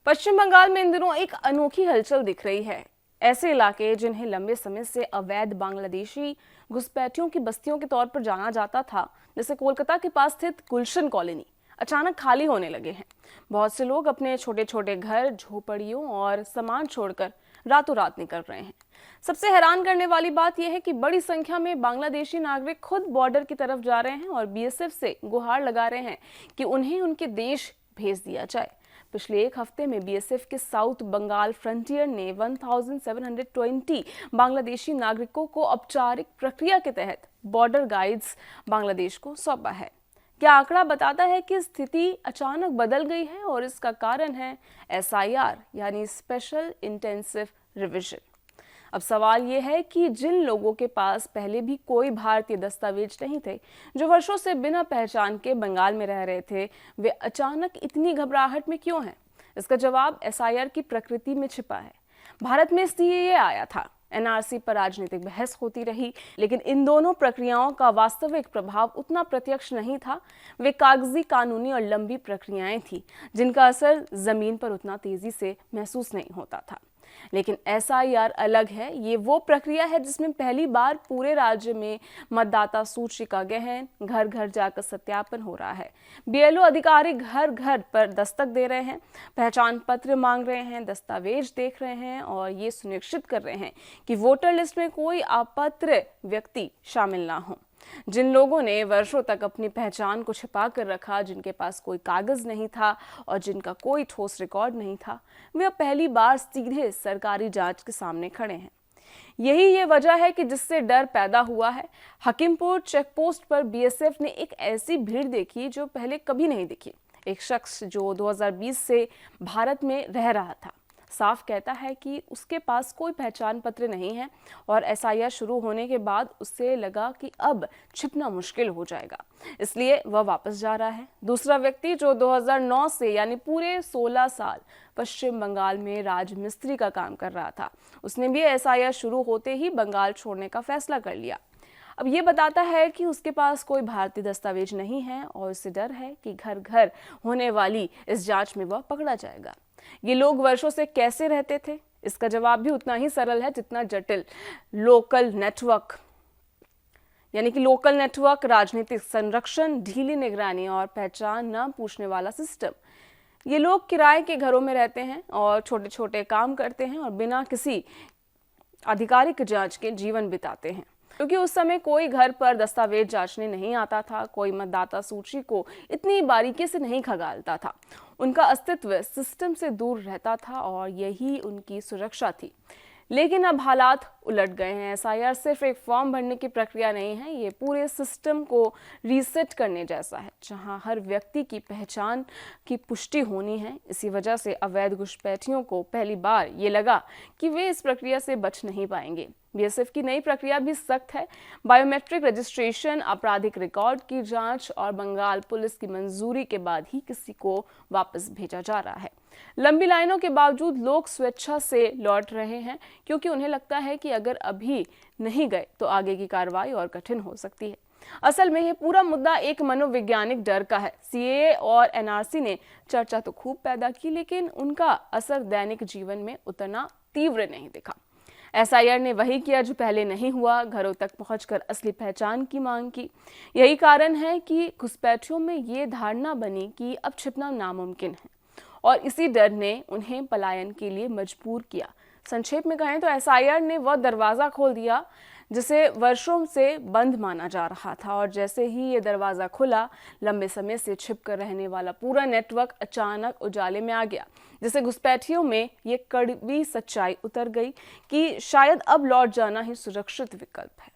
पश्चिम बंगाल में इन दिनों एक अनोखी हलचल दिख रही है। ऐसे इलाके जिन्हें लंबे समय से अवैध बांग्लादेशी घुसपैठियों की बस्तियों के तौर पर जाना जाता था, जैसे कोलकाता के पास स्थित गुलशन कॉलोनी, अचानक खाली होने लगे हैं। बहुत से लोग अपने छोटे छोटे घर, झोपड़ियों और सामान छोड़कर रातों रात निकल रहे हैं। सबसे हैरान करने वाली बात यह है कि बड़ी संख्या में बांग्लादेशी नागरिक खुद बॉर्डर की तरफ जा रहे हैं और बीएसएफ से गुहार लगा रहे हैं कि उन्हें उनके देश भेज दिया जाए। पिछले एक हफ्ते में बीएसएफ के साउथ बंगाल फ्रंटियर ने 1720 बांग्लादेशी नागरिकों को औपचारिक प्रक्रिया के तहत बॉर्डर गाइड्स बांग्लादेश को सौंपा है। क्या आंकड़ा बताता है कि स्थिति अचानक बदल गई है और इसका कारण है एसआईआर यानी स्पेशल इंटेंसिव रिवीजन। अब सवाल यह है कि जिन लोगों के पास पहले भी कोई भारतीय दस्तावेज नहीं थे, जो वर्षों से बिना पहचान के बंगाल में रह रहे थे, वे अचानक इतनी घबराहट में क्यों हैं? इसका जवाब एसआईआर की प्रकृति में छिपा है। भारत में सीएए आया था, एनआरसी पर राजनीतिक बहस होती रही, लेकिन इन दोनों प्रक्रियाओं का वास्तविक प्रभाव उतना प्रत्यक्ष नहीं था। वे कागजी, कानूनी और लंबी प्रक्रियाएं थी जिनका असर जमीन पर उतना तेजी से महसूस नहीं होता था। लेकिन एसआईआर अलग है। ये वो प्रक्रिया है जिसमें पहली बार पूरे राज्य में मतदाता सूची का गहन घर घर जाकर सत्यापन हो रहा है। बीएलओ अधिकारी घर घर पर दस्तक दे रहे हैं, पहचान पत्र मांग रहे हैं, दस्तावेज देख रहे हैं और ये सुनिश्चित कर रहे हैं कि वोटर लिस्ट में कोई अपात्र व्यक्ति शामिल ना हो। जिन लोगों ने वर्षों तक अपनी पहचान को छिपा कर रखा, जिनके पास कोई कागज नहीं था और जिनका कोई ठोस रिकॉर्ड नहीं था, वे अब पहली बार सीधे सरकारी जांच के सामने खड़े हैं। यही ये वजह है कि जिससे डर पैदा हुआ है। हकीमपुर चेकपोस्ट पर बीएसएफ ने एक ऐसी भीड़ देखी जो पहले कभी नहीं दिखी। एक शख्स जो 2020 से भारत में रह रहा था साफ कहता है कि उसके पास कोई पहचान पत्र नहीं है और एसआईआर शुरू होने के बाद उससे लगा कि अब छिपना मुश्किल हो जाएगा, इसलिए वह वापस जा रहा है। दूसरा व्यक्ति जो 2009 से यानी पूरे 16 साल पश्चिम बंगाल में राजमिस्त्री का काम कर रहा था, उसने भी एसआईआर शुरू होते ही बंगाल छोड़ने का फैसला कर लिया। अब ये बताता है कि उसके पास कोई भारतीय दस्तावेज नहीं है और उसे डर है कि घर घर होने वाली इस जांच में वह पकड़ा जाएगा। ये लोग वर्षों से कैसे रहते थे? इसका जवाब भी उतना ही सरल है जितना जटिल। लोकल नेटवर्क, यानी कि लोकल नेटवर्क, राजनीतिक संरक्षण, ढीली निगरानी और पहचान न पूछने वाला सिस्टम। ये लोग किराए के घरों में रहते हैं और छोटे छोटे काम करते हैं और बिना किसी आधिकारिक जांच के जीवन बिताते हैं, क्योंकि उस समय कोई घर पर दस्तावेज जांचने नहीं आता था, कोई मतदाता सूची को इतनी बारीकी से नहीं खंगालता था। उनका अस्तित्व सिस्टम से दूर रहता था और यही उनकी सुरक्षा थी। लेकिन अब हालात उलट गए हैं। एसआईआर सिर्फ एक फॉर्म भरने की प्रक्रिया नहीं है, ये पूरे सिस्टम को रीसेट करने जैसा है, जहां हर व्यक्ति की पहचान की पुष्टि होनी है। इसी वजह से अवैध घुसपैठियों को पहली बार ये लगा कि वे इस प्रक्रिया से बच नहीं पाएंगे। बीएसएफ की नई प्रक्रिया भी सख्त है। बायोमेट्रिक रजिस्ट्रेशन, आपराधिक रिकॉर्ड की जांच और बंगाल पुलिस की मंजूरी के बाद ही किसी को वापस भेजा जा रहा है। लंबी लाइनों के बावजूद लोग स्वेच्छा से लौट रहे हैं, क्योंकि उन्हें लगता है कि अगर अभी नहीं गए तो आगे की कार्रवाई और कठिन हो सकती है। असल में ये पूरा मुद्दा एक मनोवैज्ञानिक डर का है। सीएए और एनआरसी ने चर्चा तो खूब पैदा की, लेकिन उनका असर दैनिक जीवन में उतना तीव्र नहीं दिखा। एसआईआर ने वही किया जो पहले नहीं हुआ, घरों तक पहुंचकर असली पहचान की मांग की। यही कारण है कि घुसपैठियों में ये धारणा बनी कि अब छिपना नामुमकिन है और इसी डर ने उन्हें पलायन के लिए मजबूर किया। संक्षेप में कहें तो एसआईआर ने वह दरवाज़ा खोल दिया जिसे वर्षों से बंद माना जा रहा था, और जैसे ही ये दरवाज़ा खुला, लंबे समय से छिपकर रहने वाला पूरा नेटवर्क अचानक उजाले में आ गया। जिससे घुसपैठियों में ये कड़वी सच्चाई उतर गई कि शायद अब लौट जाना ही सुरक्षित विकल्प है।